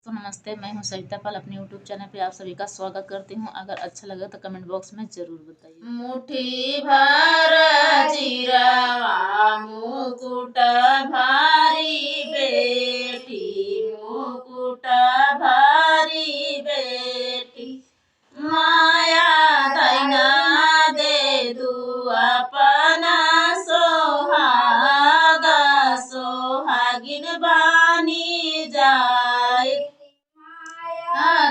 तो नमस्ते, मैं हूं सविता पाल। अपने YouTube चैनल पे आप सभी का स्वागत करती हूं। अगर अच्छा लगे तो कमेंट बॉक्स में जरूर बताइए। मुट्ठी भर जीरावा मुकुट भारी बेटी, मुकुट भारी बेटी, माया दैना दे तू अपना सोहागा, सोहागिन बानी जाए।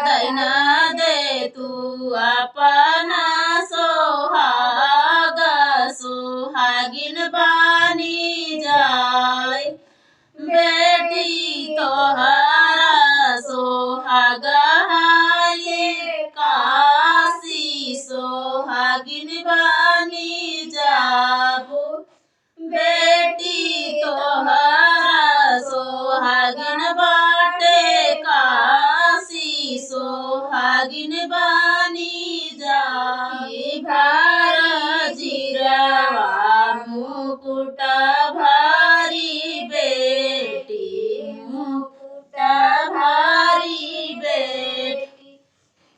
दैना दे तू अपना सोहागा, सोहागिन बानी जाए। बेटी तोहरा सोहागा ये काशी, सोहागिन बानी जाबो। बेटी तोहरा सोहागिन बाटे काशी, सोहागिन बानी जाए। भार जीरावा मुकुट भारी बेटी, मुकुट भारी बेटी,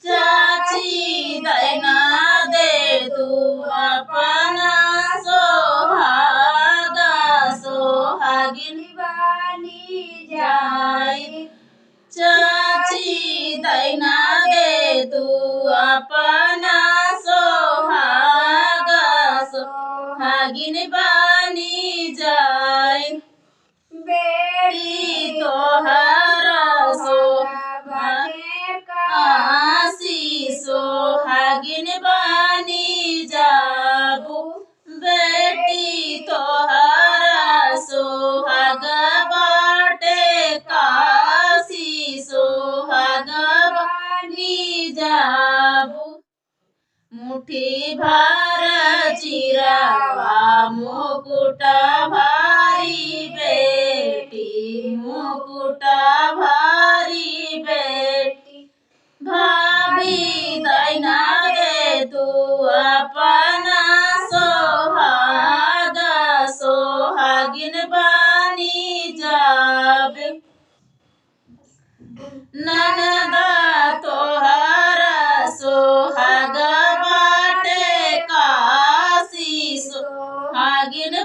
चाची दैना दे तू अपना सोहागा, सोहागिन बानी जाए। चाची दैना दे तू अपना सोहागा, सोहागिन बानी जाए। बेटी तोहरा सोहागे काशी, सोहागिन बानी जाबू। बेटी तोहरा सोहाग बाटे काशी, सोहाग बानी जाबू। मुट्ठी भर जीरावा मुकुट भारी बेटी, मुकुट भारी बेटी, भाभी दैना दे तू अपना सोहागा, सोहागिन बानी जाबे। ननदा तोहरा सोहाग बाटे काशी, सोहागिन